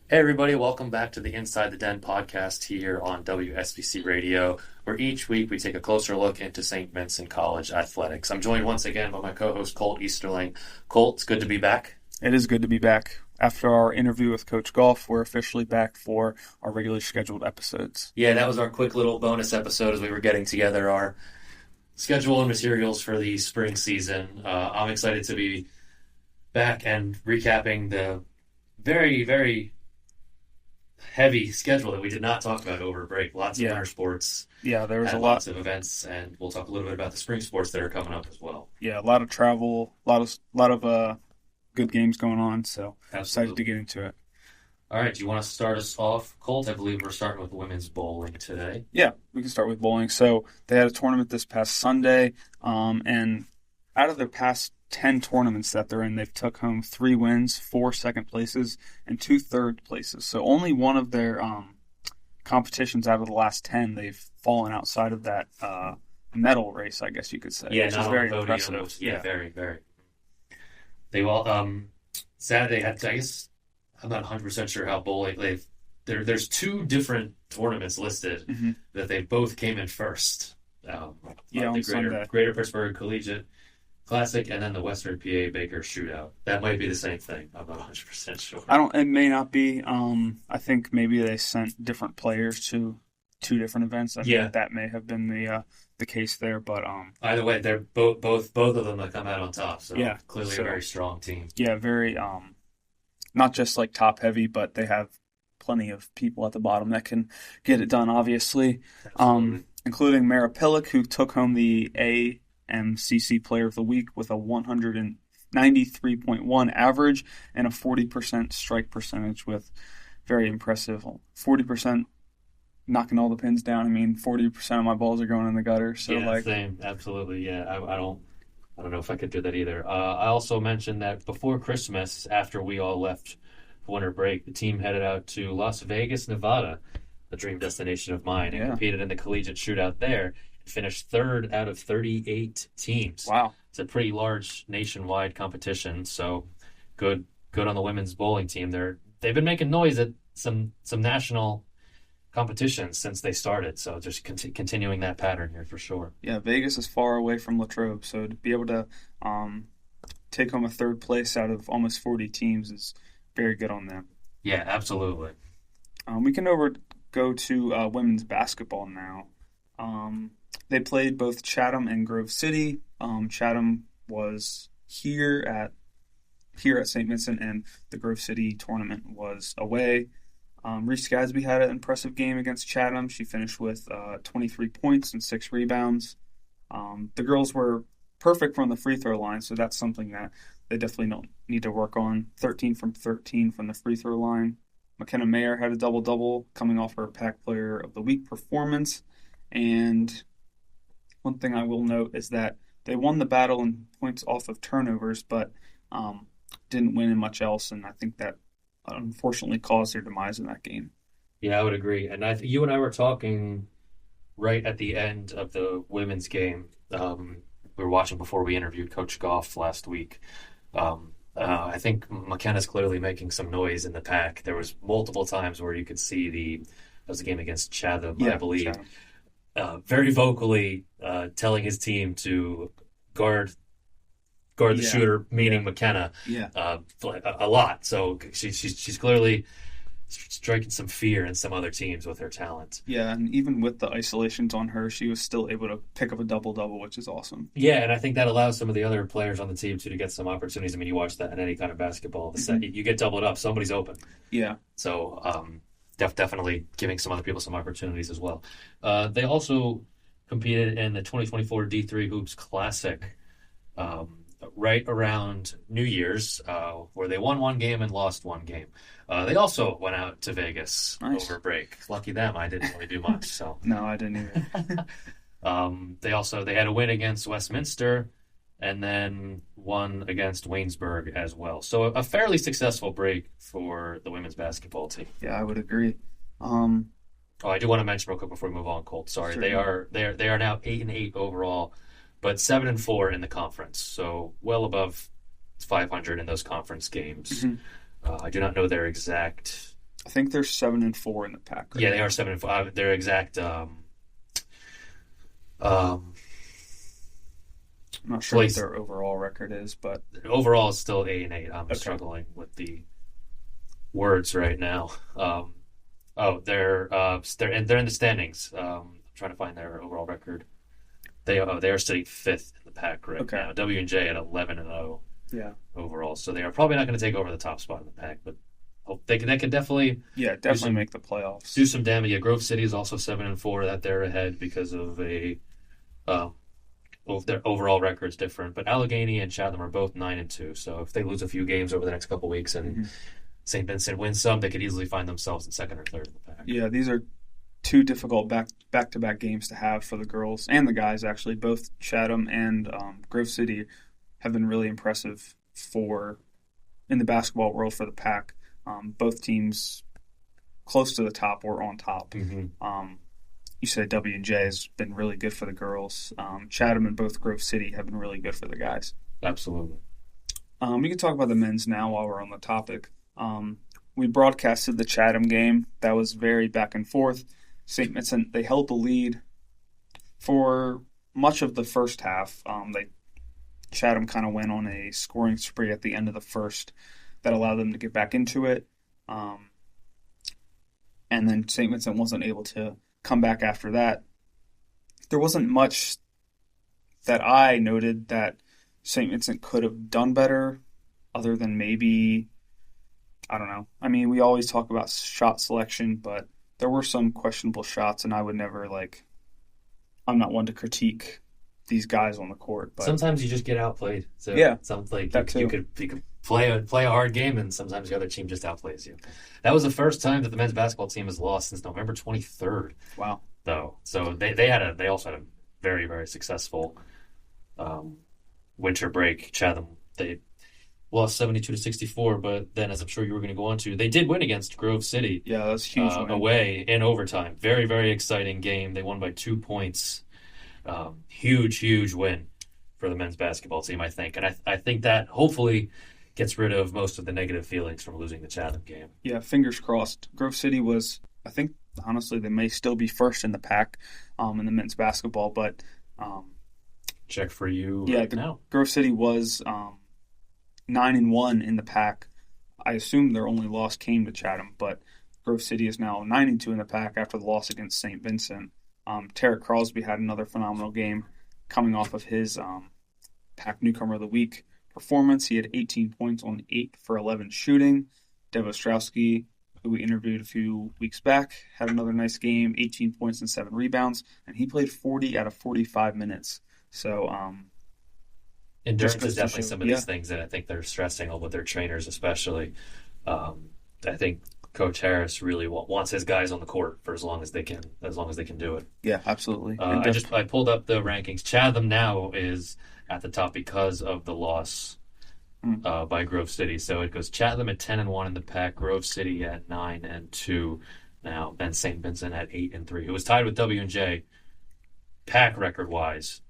Hey everybody, welcome back to the Inside the Den podcast here on WSVC Radio, where each week we take a closer look into St. Vincent College athletics. I'm joined once again by my co-host Colt Easterling. Colt, it's good to be back. It is good to be back. After our interview with Coach Golf, we're officially back for our regularly scheduled episodes. Yeah, that was our quick little bonus episode as we were getting together our schedule and materials for the spring season. I'm excited to be back and recapping the very, very heavy schedule that we did not talk about over break. Lots of winter sports. Yeah, there was a lot. Lots of events, and we'll talk a little bit about the spring sports that are coming up as well. Yeah, a lot of travel, a lot of good games going on, so Absolutely. Excited to get into it. All right, do you want to start us off, Colt? I believe we're starting with women's bowling today. Yeah, we can start with bowling. So they had a tournament this past Sunday, and out of their past 10 tournaments that they're in, they've took home 3 wins, 4 second places, and 2 third places. So only one of their competitions out of the last 10, they've fallen outside of that medal race, I guess you could say. Yeah, which not is on very the podium. impressive. Yeah, very, very. They all Saturday had, I guess, I'm not 100% sure how bowling there's 2 different tournaments listed that they both came in first. On the Sunday. Greater Pittsburgh Collegiate Classic and then the Western PA Baker Shootout. That might be the same thing. I'm not 100% sure. It may not be. I think maybe they sent different players to 2 different events. I think that may have been the case there, but either way, they're both of them have come out on top. So clearly a very strong team. Yeah, very not just like top heavy, but they have plenty of people at the bottom that can get it done. Obviously, including Mara Pillick, who took home the AMCC Player of the Week with a 193.1 average and a 40% strike percentage, with very impressive 40%. Knocking all the pins down. I mean, 40% of my balls are going in the gutter. So same, absolutely. Yeah, I don't know if I could do that either. I also mentioned that before Christmas, after we all left for winter break, the team headed out to Las Vegas, Nevada, the dream destination of mine, and competed in the collegiate shootout there and finished 3rd out of 38 teams. Wow, it's a pretty large nationwide competition. So good on the women's bowling team. They've been making noise at some national competitions since they started, so just continuing that pattern here for sure. Yeah, Vegas is far away from Latrobe, so to be able to take home a 3rd place out of almost 40 teams is very good on them. Yeah, absolutely. We can go to women's basketball now. They played both Chatham and Grove City. Chatham was here at St. Vincent, and the Grove City tournament was away. Reese Gadsby had an impressive game against Chatham. She finished with 23 points and 6 rebounds. The girls were perfect from the free throw line, so that's something that they definitely don't need to work on. 13 from 13 from the free throw line. McKenna Mayer had a double-double coming off her Pack Player of the Week performance. And one thing I will note is that they won the battle in points off of turnovers, but didn't win in much else, and I think that unfortunately caused their demise in that game. Yeah, I would agree. And you and I were talking right at the end of the women's game. We were watching before we interviewed Coach Goff last week. I think McKenna's clearly making some noise in the pack. There was multiple times where you could see that was a game against Chatham, I believe, very vocally telling his team to guard the shooter, meaning McKenna, a lot. So she's clearly striking some fear in some other teams with her talent. Yeah, and even with the isolations on her, she was still able to pick up a double-double, which is awesome. Yeah, and I think that allows some of the other players on the team to get some opportunities. I mean, you watch that in any kind of basketball. The second you get doubled up, somebody's open. Yeah. So definitely giving some other people some opportunities as well. They also competed in the 2024 D3 Hoops Classic right around New Year's, where they won 1 game and lost 1 game. They also went out to Vegas over break. Lucky them, I didn't really do much. So no, I didn't either. They had a win against Westminster and then won against Waynesburg as well. So a fairly successful break for the women's basketball team. Yeah, I would agree. I do want to mention real quick before we move on, Colt. Sorry, they are now 8-8 overall, but 7-4 in the conference. So well above 500 in those conference games. I do not know their exact I think they're 7-4 in the pack right Yeah, they now. are 7-4. Their exact um, I'm not sure what place their overall record is, but overall is still 8-8. I'm okay. struggling with the words right now. They're in the standings. I'm trying to find their overall record. They are sitting fifth in the pack right Okay. now. W&J at 11-0 Yeah. overall, so they are probably not going to take over the top spot in the pack, but they can definitely Yeah, definitely make the playoffs. do some damage. Yeah, Grove City is also 7-4. That they're ahead because of their overall record's different. But Allegheny and Chatham are both 9-2. So if they lose a few games over the next couple weeks and St. Vincent wins some, they could easily find themselves in second or third in the pack. Yeah, these are two difficult back-to-back games to have for the girls and the guys, actually. Both Chatham and Grove City have been really impressive in the basketball world for the pack. Both teams close to the top or on top. Mm-hmm. You said W&J has been really good for the girls. Chatham and both Grove City have been really good for the guys. Absolutely. We can talk about the men's now while we're on the topic. We broadcasted the Chatham game. That was very back and forth. St. Vincent, they held the lead for much of the first half. Chatham kind of went on a scoring spree at the end of the first that allowed them to get back into it. And then St. Vincent wasn't able to come back after that. There wasn't much that I noted that St. Vincent could have done better other than maybe, I don't know. I mean, we always talk about shot selection, but there were some questionable shots, and I would never, I'm not one to critique these guys on the court. But sometimes you just get outplayed. So yeah, something like that too. You could play a hard game, and sometimes the other team just outplays you. That was the first time that the men's basketball team has lost since November 23rd. Wow. Though, so they also had a very, very successful winter break. Chatham, they lost 72-64, but then, as I'm sure you were going to go on to, they did win against Grove City. Yeah, that's huge. Away in overtime. Very, very exciting game. They won by 2 points. Huge win for the men's basketball team, I think. And I think that hopefully gets rid of most of the negative feelings from losing the Chatham game. Yeah, fingers crossed. Grove City was, I think, honestly, they may still be first in the pack in the men's basketball, but check for you now. Grove City was 9-1 in the pack. I assume their only loss came to Chatham, but Grove City is now 9-2 in the pack after the loss against St. Vincent. Tarek Crosby had another phenomenal game coming off of his pack newcomer of the week performance. He had 18 points on 8 for 11 shooting. Dev Ostrowski, who we interviewed a few weeks back, had another nice game, 18 points and 7 rebounds, and he played 40 out of 45 minutes. So endurance is definitely some of these things that I think they're stressing with their trainers, especially. I think Coach Harris really wants his guys on the court for as long as they can do it. Yeah, absolutely. I pulled up the rankings. Chatham now is at the top because of the loss by Grove City. So it goes Chatham at 10-1 in the pack, Grove City at 9-2 now, and St. Vincent at 8-3. It was tied with W&J pack record wise.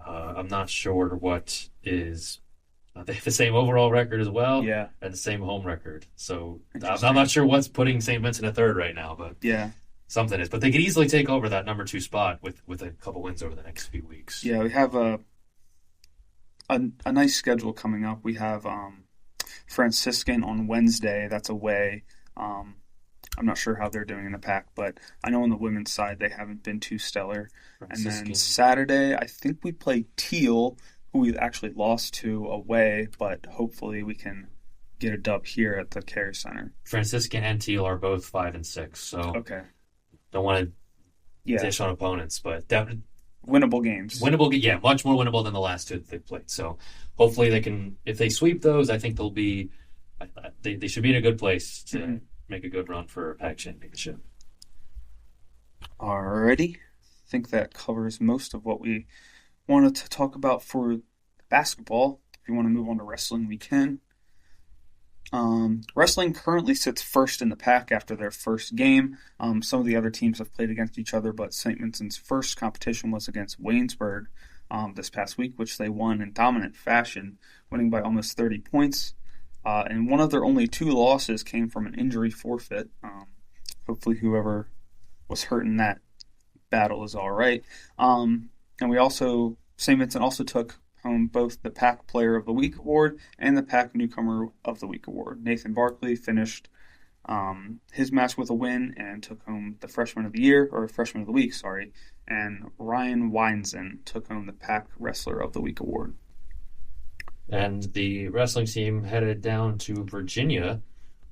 I'm not sure what is. They have the same overall record as well, yeah, and the same home record. So I'm not sure what's putting St. Vincent at third right now, but yeah, something is. But they could easily take over that number 2 spot with a couple wins over the next few weeks. Yeah, we have a nice schedule coming up. We have Franciscan on Wednesday. That's away. I'm not sure how they're doing in the pack, but I know on the women's side they haven't been too stellar. And then Saturday, I think we play Teal, who we actually lost to away, but hopefully we can get a dub here at the Care Center. Franciscan and Teal are both 5-6, so okay. Don't want to dish on opponents, but definitely winnable games. Much more winnable than the last 2 that they've played. So hopefully they can, if they sweep those, I think they should be in a good place to make a good run for a pack championship. Alrighty. I think that covers most of what we wanted to talk about for basketball. If you want to move on to wrestling, we can. Wrestling currently sits first in the pack after their first game. Some of the other teams have played against each other, but St. Vincent's first competition was against Waynesburg this past week, which they won in dominant fashion, winning by almost 30 points. And one of their only 2 losses came from an injury forfeit. Hopefully, whoever was hurt in that battle is all right. And we also, St. Vincent also took home both the Pack Player of the Week award and the Pack Newcomer of the Week award. Nathan Barkley finished his match with a win and took home the Freshman of the Year, or Freshman of the Week, sorry. And Ryan Weinzen took home the Pack Wrestler of the Week award. And the wrestling team headed down to Virginia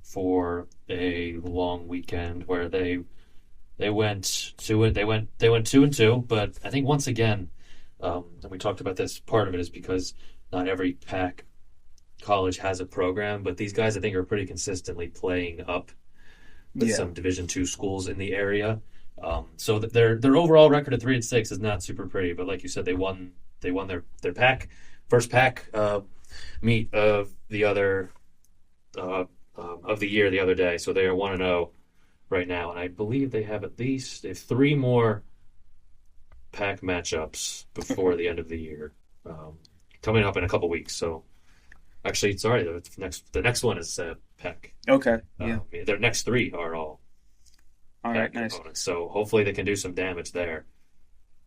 for a long weekend where they went 2-2. But I think once again, and we talked about this. Part of it is because not every Pac college has a program, but these guys I think are pretty consistently playing up with some Division II schools in the area. So their overall record of 3-6 is not super pretty, but like you said, they won their Pac. First Pac meet of the other of the year the other day, so they are 1-0 right now, and I believe they have 3 more Pac matchups before the end of the year, coming up in a couple weeks. So actually, sorry, the next one is Pac. Okay, yeah. Their next 3 are all right, Pac nice. opponents, so hopefully they can do some damage there.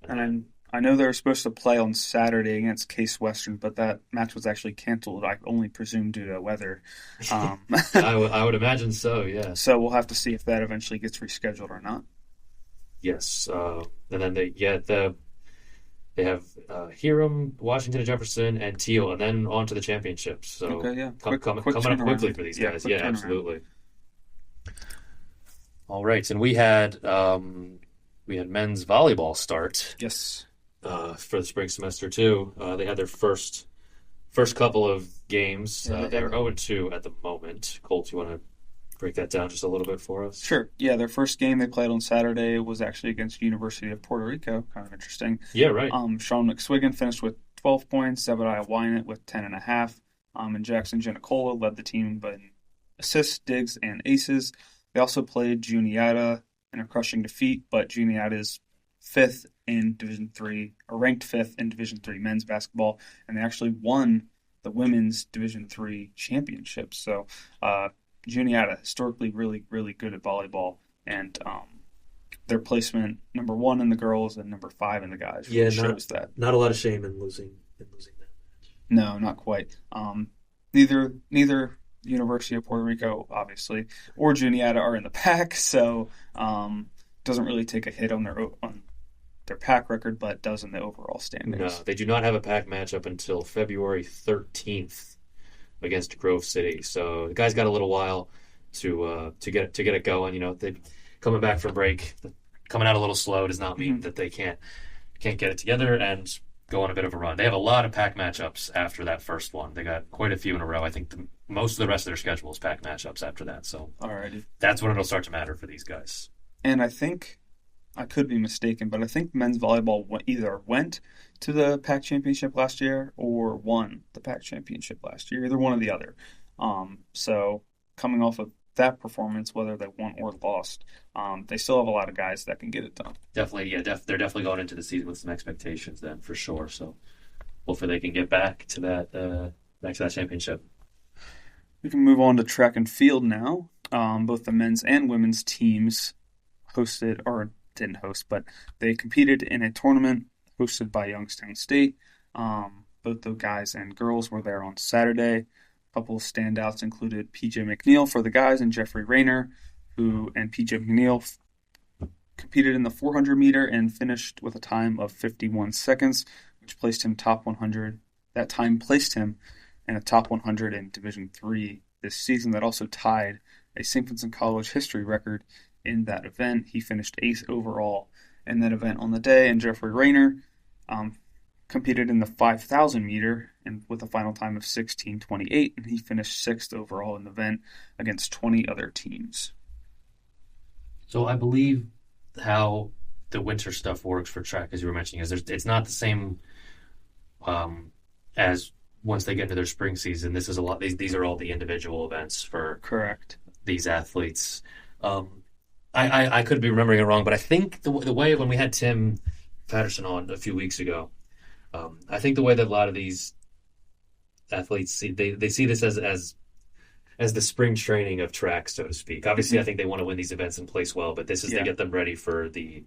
And I know they were supposed to play on Saturday against Case Western, but that match was actually canceled, I only presume due to weather. I would imagine so, yeah. So we'll have to see if that eventually gets rescheduled or not. Yes. And then they have Hiram, Washington, Jefferson, and Teal, and then on to the championships. So okay, yeah. coming up quickly for these guys. Yeah, absolutely. All right, and we had men's volleyball start. Yes. For the spring semester too. They had their first couple of games. They're 0-2 at the moment. Colt, you want to break that down just a little bit for us? Sure. Yeah, their first game they played on Saturday was actually against University of Puerto Rico. Kind of interesting. Yeah, right. Sean McSwiggan finished with 12 points. Zebediah Wynant with 10.5. And Jackson Giannicola led the team in assists, digs, and aces. They also played Juniata in a crushing defeat, but Juniata is ranked 5th in Division III men's basketball, and they actually won the women's Division III championship. So Juniata, historically really, really good at volleyball, and their placement number 1 in the girls and number 5 in the guys shows that. Not a lot of shame in losing that match. No, not quite. Neither University of Puerto Rico, obviously, or Juniata are in the Pac, so doesn't really take a hit on their Pac record, but does in the overall standings. No, they do not have a Pac matchup until February 13th against Grove City. So the guys got a little while to get it going. You know, they coming back from break, coming out a little slow does not mean that they can't get it together and go on a bit of a run. They have a lot of Pac matchups after that first one. They got quite a few in a row. I think most of the rest of their schedule is Pac matchups after that. So alrighty, that's when it'll start to matter for these guys. And I think, I could be mistaken, but I think men's volleyball either went to the Pac championship last year or won the Pac championship last year, either one or the other. So coming off of that performance, whether they won or lost, they still have a lot of guys that can get it done. Definitely, yeah. They're definitely going into the season with some expectations then, for sure. So hopefully they can get back to that championship. We can move on to track and field now. Both the men's and women's teams didn't host, but they competed in a tournament hosted by Youngstown State. Both the guys and girls were there on Saturday. A couple of standouts included P.J. McNeil for the guys and Jeffrey Rayner, and P.J. McNeil competed in the 400-meter and finished with a time of 51 seconds, which placed him top 100. That time placed him in a top 100 in Division III this season. That also tied a St. Vincent College history record in that event. He finished 8th overall in that event on the day, and Jeffrey Rayner competed in the 5,000 meter and with a final time of 16:28, and he finished 6th overall in the event against 20 other teams. So I believe how the winter stuff works for track, as you were mentioning, is it's not the same as once they get into their spring season. This is a lot. These are all the individual events for correct these athletes. I could be remembering it wrong, but I think the way when we had Tim Patterson on a few weeks ago, I think the way that a lot of these athletes they see this as as the spring training of track, so to speak. Obviously, I Mhm. think they want to win these events and place well, but this is to Yeah. get them ready for the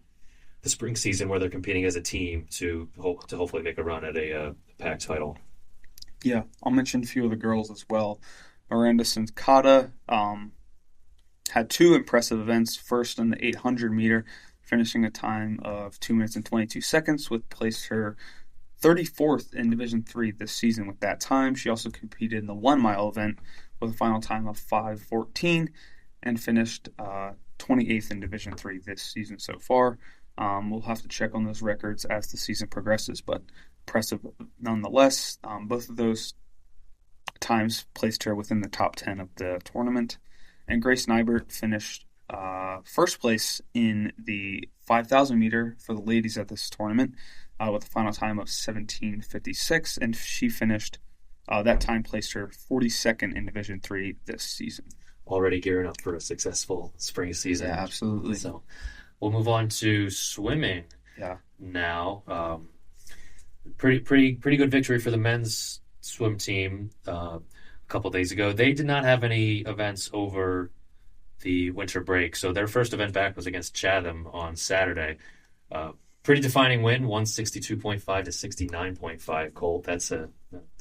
spring season where they're competing as a team to hopefully make a run at a pack title. Yeah. I'll mention a few of the girls as well. Miranda Sincata had two impressive events. First in the 800 meter, finishing a time of 2 minutes and 22 seconds, which placed her 34th in Division III this season with that time. She also competed in the 1 mile event with a final time of 5:14 and finished 28th in Division III this season so far. We'll have to check on those records as the season progresses, but impressive nonetheless. Both of those times placed her within the top 10 of the tournament. And Grace Nybert finished first place in the 5,000 meter for the ladies at this tournament with a final time of 17:56, and she finished. That time placed her 42nd in Division III this season. Already gearing up for a successful spring season. Yeah, absolutely. So we'll move on to swimming. Yeah. Now, pretty good victory for the men's swim team a couple days ago. They did not have any events over the winter break, so their first event back was against Chatham on Saturday. Pretty defining win, 162.5 to 69.5. Colt. That's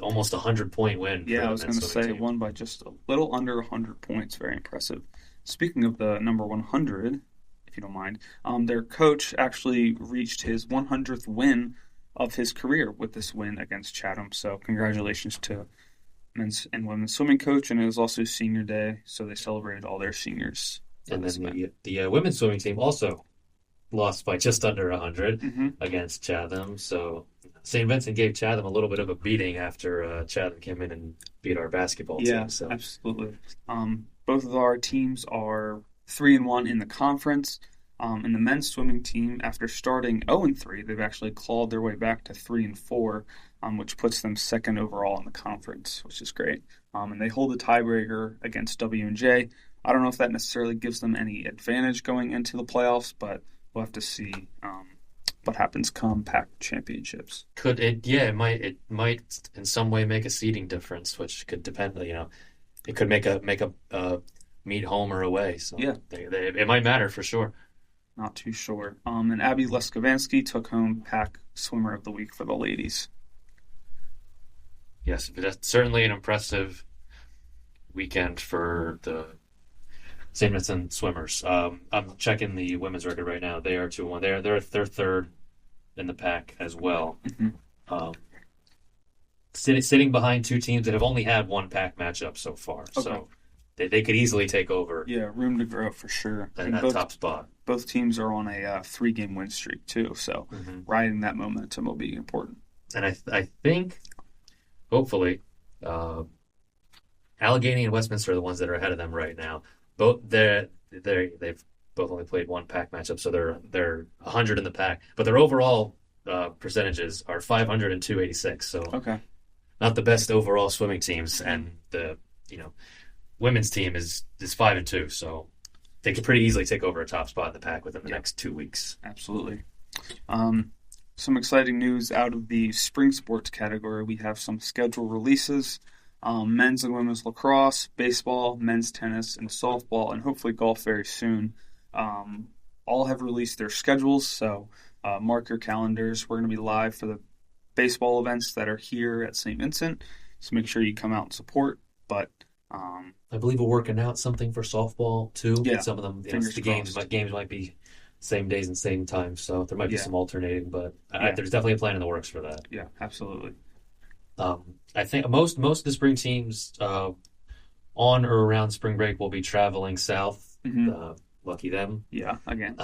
almost 100-point win. Yeah, for I was the going men's to swimming say team. won by just a little under 100 points. Very impressive. Speaking of the number 100, if you don't mind, their coach actually reached his 100th win of his career with this win against Chatham. So congratulations to men's and women's swimming coach, and it was also senior day, so they celebrated all their seniors. And then the women's swimming team also lost by just under 100 Mm-hmm. against Chatham. So St. Vincent gave Chatham a little bit of a beating after Chatham came in and beat our basketball team. So absolutely. Both of our teams are 3-1 in the conference. And the men's swimming team, after starting 0-3, they've actually clawed their way back to 3-4, which puts them second overall in the conference, which is great. And they hold the tiebreaker against W&J. I don't know if that necessarily gives them any advantage going into the playoffs, but we'll have to see what happens come PAC championships. could it? Yeah, it might in some way make a seeding difference, which could depend. It could make a meet home or away. So Yeah. it might matter for sure. Not too sure. And Abby Leskavansky took home PAC Swimmer of the Week for the ladies. Yes, but that's certainly an impressive weekend for the St. Vincent swimmers. I'm checking the women's record right now. They are 2-1. They're third in the pack as well. Mhm. Sitting behind two teams that have only had one pack matchup so far. Okay. So they could easily take over Yeah, room to grow for sure. that, And that top spot. both teams are on a 3-game win streak too, so riding that momentum will be important. And I think, hopefully, Allegheny and Westminster are the ones that are ahead of them right now. They've both only played one pack matchup, so they're 100 in the pack. But their overall percentages are 500 and 286. So Okay. not the best overall swimming teams, and the women's team is 5-2. So they could pretty easily take over a top spot in the pack within the next 2 weeks. Absolutely. Some exciting news out of the spring sports category. We have some schedule releases. Men's and women's lacrosse, baseball, men's tennis, and softball, and hopefully golf very soon. All have released their schedules, so mark your calendars. We're going to be live for the baseball events that are here at St. Vincent, so make sure you come out and support. But I believe we're working out something for softball too. Yeah. Some of them, Fingers the games crossed. might be same days and same times, so there might be Yeah. some alternating. But Yeah. there's definitely a plan in the works for that. yeah, absolutely. I think most of the spring teams on or around spring break will be traveling south. Mhm. Lucky them. Yeah, again.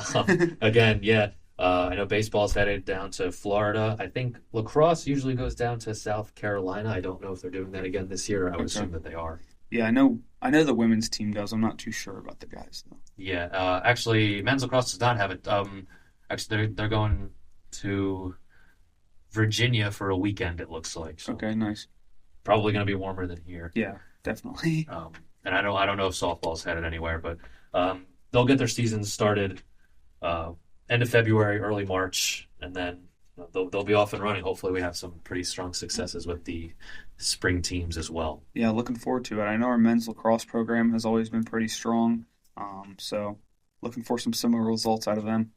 Again, yeah. I know baseball's headed down to Florida. I think lacrosse usually goes down to South Carolina. I don't know if they're doing that again this year. I would assume that they are. Yeah, I know the women's team does. I'm not too sure about the guys though. Yeah. Actually, men's lacrosse does not have it. Actually, they're going to Virginia for a weekend. It looks like. So Okay, nice. probably going to be warmer than here. Yeah, definitely. And I don't know if softball's headed anywhere, but they'll get their seasons started end of February, early March, and then they'll be off and running. Hopefully, we have some pretty strong successes with the spring teams as well. Yeah, looking forward to it. I know our men's lacrosse program has always been pretty strong, so looking for some similar results out of them.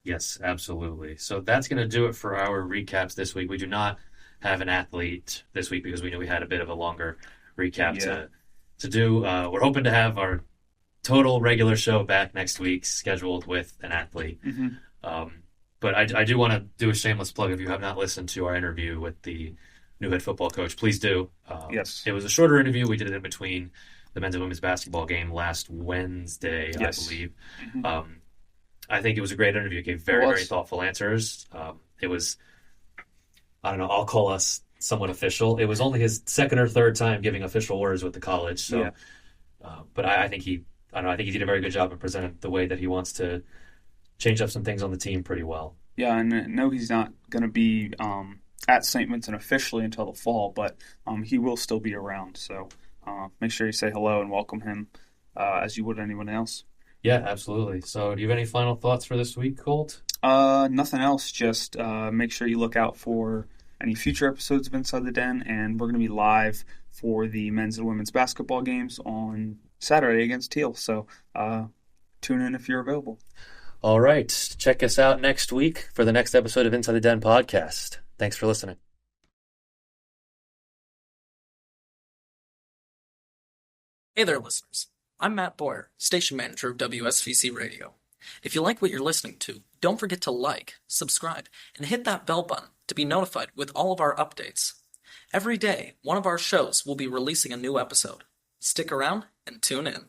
Yes, absolutely. So that's going to do it for our recaps this week. We do not have an athlete this week because we knew we had a bit of a longer recap to do. We're hoping to have our total regular show back next week, scheduled with an athlete. But I do want to do a shameless plug. If you have not listened to our interview with the new head football coach, please do. Yes. It was a shorter interview. We did it in between the men's and women's basketball game last Wednesday, Yes. I believe. I think it was a great interview. It gave very thoughtful answers. It was, I don't know, I'll call us somewhat official. It was only his second or third time giving official words with the college. So, but I think he did a very good job and presented the way that he wants to change up some things on the team pretty well. Yeah, and I know he's not going to be at St. Vincent officially until the fall, but he will still be around. So make sure you say hello and welcome him as you would anyone else. Yeah, absolutely. So do you have any final thoughts for this week, Colt? Nothing else. Just make sure you look out for any future episodes of Inside the Den, and we're going to be live for the men's and women's basketball games on Saturday against Teal. So tune in if you're available. All right. Check us out next week for the next episode of Inside the Den podcast. Thanks for listening. Hey there, listeners. I'm Matt Boyer, station manager of WSVC Radio. If you like what you're listening to, don't forget to like, subscribe, and hit that bell button to be notified with all of our updates. Every day, one of our shows will be releasing a new episode. Stick around and tune in.